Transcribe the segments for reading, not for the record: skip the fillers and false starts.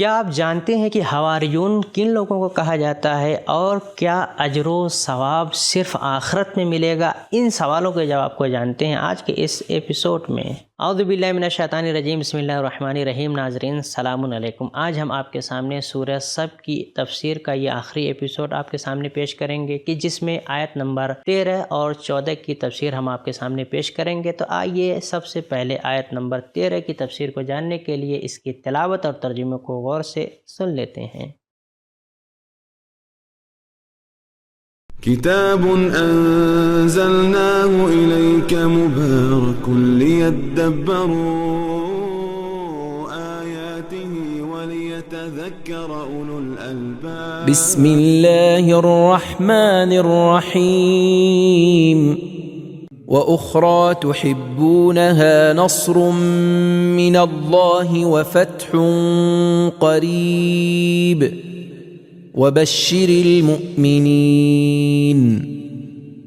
کیا آپ جانتے ہیں کہ حواریون کن لوگوں کو کہا جاتا ہے اور کیا اجر و ثواب صرف آخرت میں ملے گا؟ ان سوالوں کے جواب کو جانتے ہیں آج کے اس ایپیسوڈ میں۔ اعوذ باللہ من الشیطان الرجیم، بسم اللہ الرحمن الرحیم۔ ناظرین السلام علیکم۔ آج ہم آپ کے سامنے سورہ سب کی تفسیر کا یہ آخری ایپیسوڈ آپ کے سامنے پیش کریں گے کہ جس میں آیت نمبر 13 اور 14 کی تفسیر ہم آپ کے سامنے پیش کریں گے۔ تو آئیے سب سے پہلے آیت نمبر 13 کی تفسیر کو جاننے کے لیے اس کی تلاوت اور ترجمے کو غور سے سن لیتے ہیں۔ كتاب أنزلناه إليك مبارك ليدبروا آياته وليتذكر أولو الألباب بسم الله الرحمن الرحيم وأخرى تحبونها نصر من الله وفتح قريب وبشر المؤمنین۔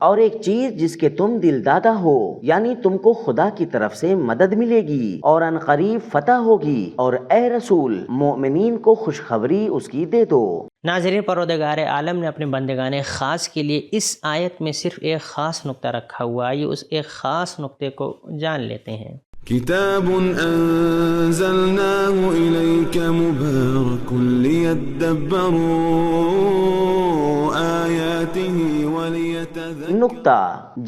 اور ایک چیز جس کے تم دل دادہ ہو، یعنی تم کو خدا کی طرف سے مدد ملے گی اور ان قریب فتح ہوگی، اور اے رسول مومنین کو خوشخبری اس کی دے دو۔ ناظرین، پروردگار عالم نے اپنے بندگان خاص کے لیے اس آیت میں صرف ایک خاص نقطہ رکھا ہوا ہے، اس ایک خاص نقطے کو جان لیتے ہیں۔ كتاب أنزلناه إليك مبارك ليدبروا آياته وليتذكر۔ نقطہ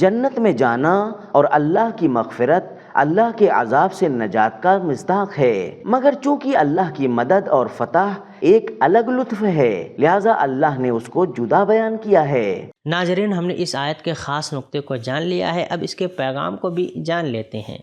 جنت میں جانا اور اللہ کی مغفرت اللہ کے عذاب سے نجات کا مصداق ہے، مگر چونکہ اللہ کی مدد اور فتح ایک الگ لطف ہے لہذا اللہ نے اس کو جدا بیان کیا ہے۔ ناظرین، ہم نے اس آیت کے خاص نقطے کو جان لیا ہے، اب اس کے پیغام کو بھی جان لیتے ہیں۔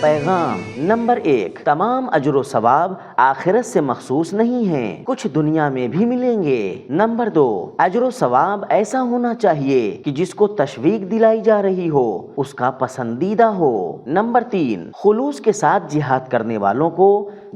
پیغام نمبر 1، تمام اجر و ثواب آخرت سے مخصوص نہیں ہیں، کچھ دنیا میں بھی ملیں گے۔ نمبر 2، اجر و ثواب ایسا ہونا چاہیے کہ جس کو تشویق دلائی جا رہی ہو اس کا پسندیدہ ہو۔ نمبر 3، خلوص کے ساتھ جہاد کرنے والوں کو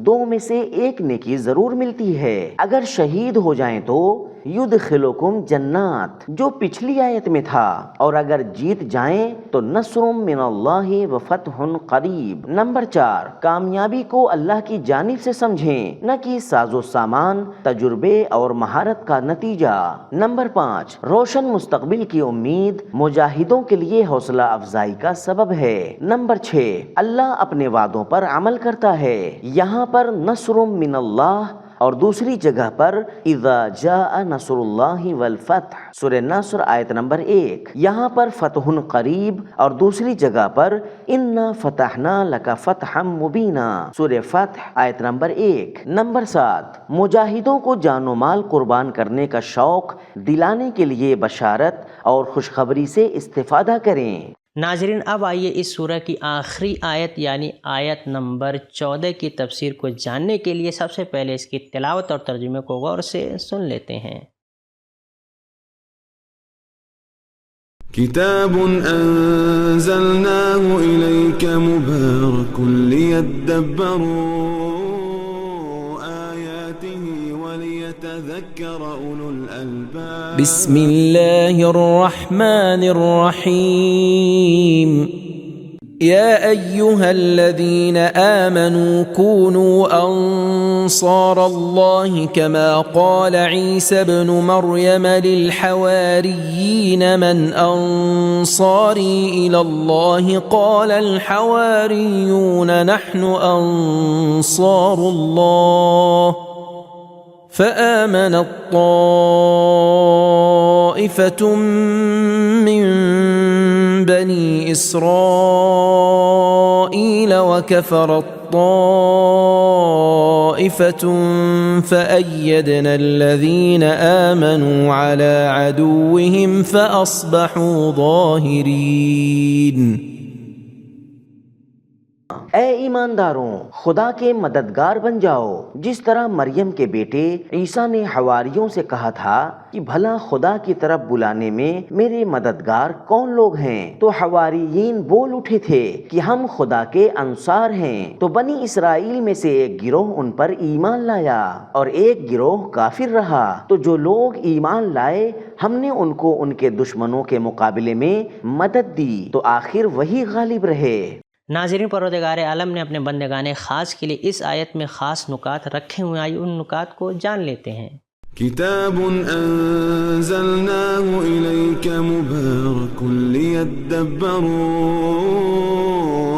2 میں سے ایک نیکی ضرور ملتی ہے، اگر شہید ہو جائیں تو یدخلکم جنات، جو پچھلی آیت میں تھا، اور اگر جیت جائیں تو نصر من اللہ و فتح قریب۔ نمبر 4، کامیابی کو اللہ کی جانب سے سمجھیں، نہ کہ ساز و سامان، تجربے اور مہارت کا نتیجہ۔ نمبر 5، روشن مستقبل کی امید مجاہدوں کے لیے حوصلہ افزائی کا سبب ہے۔ نمبر 6، اللہ اپنے وعدوں پر عمل کرتا ہے، یہاں پر نصر من اللہ اور دوسری جگہ پر اذا جاء نصر اللہ والفتح، سورہ نصر آیت نمبر 1، یہاں پر فتح قریب اور دوسری جگہ پر انا فتحنا لک فتحا مبینا، سورہ فتح آیت نمبر 1۔ نمبر 7، مجاہدوں کو جان و مال قربان کرنے کا شوق دلانے کے لیے بشارت اور خوشخبری سے استفادہ کریں۔ ناظرین، اب آئیے اس سورہ کی آخری آیت یعنی آیت نمبر 14 کی تفسیر کو جاننے کے لیے سب سے پہلے اس کی تلاوت اور ترجمے کو غور سے سن لیتے ہیں۔ كتاب أنزلناه إليك مبارك ليدبروا آياته وليتذكر أولو الألباب بسم الله الرحمن الرحيم يا أيها الذين آمنوا كونوا أنصار الله كما قال عيسى ابن مريم للحواريين من أنصاري إلى الله قال الحواريون نحن أنصار الله فآمنت طائفة من بني إسرائيل وكفرت طائفة فأيدنا الذين آمنوا على عدوهم فأصبحوا ظاهرين۔ اے ایمانداروں، خدا کے مددگار بن جاؤ، جس طرح مریم کے بیٹے عیسیٰ نے حواریوں سے کہا تھا کہ بھلا خدا کی طرف بلانے میں میرے مددگار کون لوگ ہیں؟ تو حواریین بول اٹھے تھے کہ ہم خدا کے انصار ہیں۔ تو بنی اسرائیل میں سے ایک گروہ ان پر ایمان لایا اور ایک گروہ کافر رہا۔ تو جو لوگ ایمان لائے ہم نے ان کو ان کے دشمنوں کے مقابلے میں مدد دی، تو آخر وہی غالب رہے۔ ناظرین، پروردگار عالم نے اپنے بندگان خاص کے لیے اس آیت میں خاص نکات رکھے ہوئے ہیں، ان نکات کو جان لیتے ہیں۔ كتاب أنزلناه إليك مبارك ليدبروا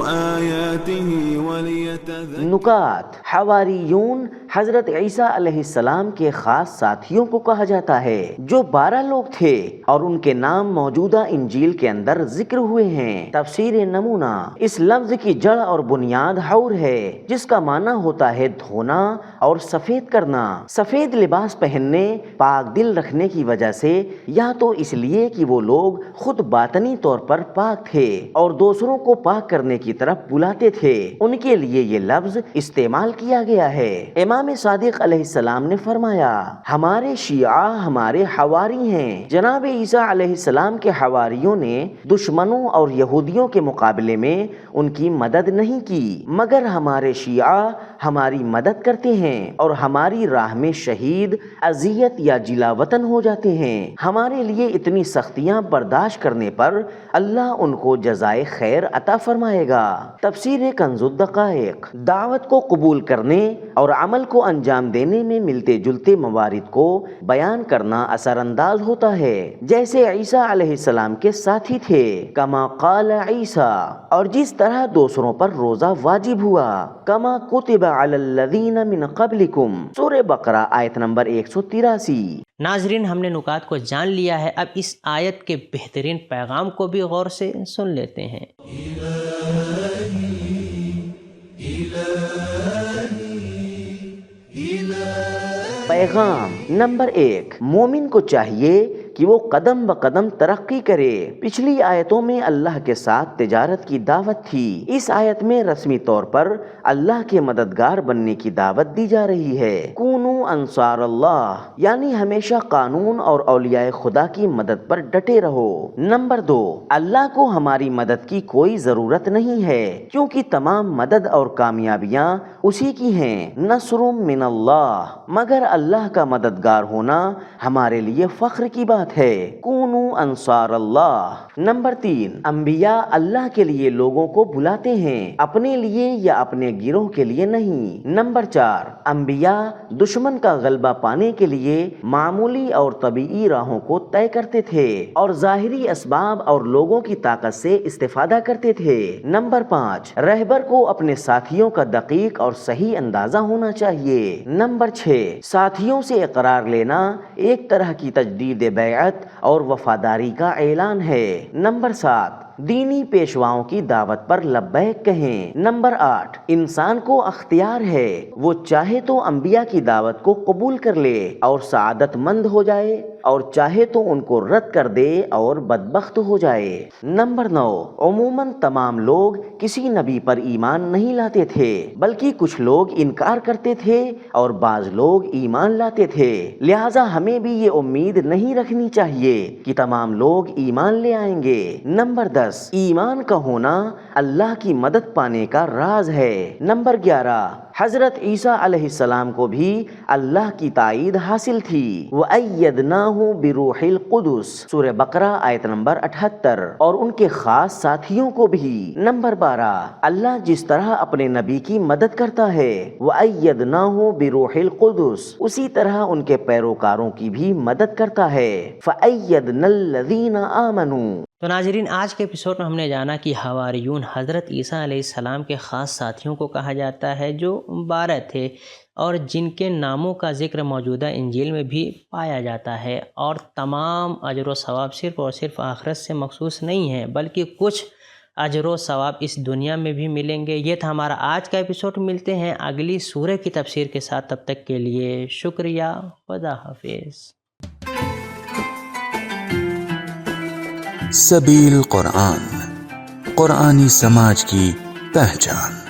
آياته وليتذكروا۔ نکات: حواریون حضرت عیسیٰ علیہ السلام کے خاص ساتھیوں کو کہا جاتا ہے، جو 12 لوگ تھے اور ان کے نام موجودہ انجیل کے اندر ذکر ہوئے ہیں۔ تفسیر نمونہ: اس لفظ کی جڑ اور بنیاد حور ہے، جس کا معنی ہوتا ہے دھونا اور سفید کرنا۔ سفید لباس پہننے پاک دل رکھنے کی وجہ سے، یا تو اس لیے کہ وہ لوگ خود باطنی طور پر پاک تھے اور دوسروں کو پاک کرنے کی طرف بلاتے تھے، ان کے لیے یہ لفظ استعمال کیا گیا ہے۔ امام صادق علیہ السلام نے فرمایا، ہمارے شیعہ ہمارے حواری ہیں۔ جناب عیسیٰ علیہ السلام کے حواریوں نے دشمنوں اور یہودیوں کے مقابلے میں ان کی مدد نہیں کی، مگر ہمارے شیعہ ہماری مدد کرتے ہیں اور ہماری راہ میں شہید، اذیت یا جلا وطن ہو جاتے ہیں۔ ہمارے لیے اتنی سختیاں برداشت کرنے پر اللہ ان کو جزائے خیر عطا فرمائے گا۔ تفسیر کنز الدقائق: دعوت کو قبول کرنے اور عمل کو انجام دینے میں ملتے جلتے موارد کو بیان کرنا اثر انداز ہوتا ہے، جیسے عیسیٰ علیہ السلام کے ساتھی تھے، کما قال عیسیٰ، اور جس طرح دوسروں پر روزہ واجب ہوا، کما کتب علی الذین من قبلکم، سورہ بقرہ آیت نمبر 183۔ ناظرین، ہم نے نکات کو جان لیا ہے، اب اس آیت کے بہترین پیغام کو بھی غور سے سن لیتے ہیں۔ پیغام نمبر 1، مومن کو چاہیے کہ وہ قدم بقدم ترقی کرے۔ پچھلی آیتوں میں اللہ کے ساتھ تجارت کی دعوت تھی، اس آیت میں رسمی طور پر اللہ کے مددگار بننے کی دعوت دی جا رہی ہے۔ کونو انصار اللہ، یعنی ہمیشہ قانون اور اولیاء خدا کی مدد پر ڈٹے رہو۔ نمبر 2، اللہ کو ہماری مدد کی کوئی ضرورت نہیں ہے، کیونکہ تمام مدد اور کامیابیاں اسی کی ہیں۔ نصر من اللہ، مگر اللہ کا مددگار ہونا ہمارے لیے فخر کی بات ہے۔ کونو انصار اللہ۔ نمبر 3، انبیاء اللہ کے لیے لوگوں کو بلاتے ہیں، اپنے لیے یا اپنے گروہ کے لیے نہیں۔ نمبر 4، انبیاء دشمن کا غلبہ پانے کے لیے معمولی اور طبیعی راہوں کو طے کرتے تھے اور ظاہری اسباب اور لوگوں کی طاقت سے استفادہ کرتے تھے۔ نمبر 5، رہبر کو اپنے ساتھیوں کا دقیق اور صحیح اندازہ ہونا چاہیے۔ نمبر 6، ساتھیوں سے اقرار لینا ایک طرح کی تجدید بیعت اور وفاداری کا اعلان ہے۔ نمبر 7، دینی پیشواؤں کی دعوت پر لبیک کہیں۔ نمبر 8، انسان کو اختیار ہے، وہ چاہے تو انبیاء کی دعوت کو قبول کر لے اور سعادت مند ہو جائے، اور چاہے تو ان کو رد کر دے اور بدبخت ہو جائے۔ نمبر 9، عموماً تمام لوگ کسی نبی پر ایمان نہیں لاتے تھے، بلکہ کچھ لوگ انکار کرتے تھے اور بعض لوگ ایمان لاتے تھے، لہٰذا ہمیں بھی یہ امید نہیں رکھنی چاہیے کہ تمام لوگ ایمان لے آئیں گے۔ نمبر 10، ایمان کا ہونا اللہ کی مدد پانے کا راز ہے۔ نمبر 11، حضرت عیسیٰ علیہ السلام کو بھی اللہ کی تائید حاصل تھی۔ وَأَيَّدْنَاهُ بِرُوحِ الْقُدُسِ، سورہ بقرہ آیت نمبر 78، اور ان کے خاص ساتھیوں کو بھی۔ نمبر 12، اللہ جس طرح اپنے نبی کی مدد کرتا ہے، وَأَيَّدْنَاهُ بِرُوحِ الْقُدُسِ، اسی طرح ان کے پیروکاروں کی بھی مدد کرتا ہے۔ فَأَيَّدْنَا الَّذِينَ آمَنُوا۔ تو ناظرین، آج کے ایپیسوڈ میں ہم نے جانا کہ حواریون حضرت عیسیٰ علیہ السلام کے خاص ساتھیوں کو کہا جاتا ہے، جو 12 تھے اور جن کے ناموں کا ذکر موجودہ انجیل میں بھی پایا جاتا ہے، اور تمام اجر و ثواب صرف اور صرف آخرت سے مخصوص نہیں ہے، بلکہ کچھ اجر و ثواب اس دنیا میں بھی ملیں گے۔ یہ تھا ہمارا آج کا ایپیسوڈ، ملتے ہیں اگلی سورہ کی تفسیر کے ساتھ، تب تک کے لیے شکریہ، خدا حافظ۔ سبیل قرآن، قرآنی سماج کی پہچان۔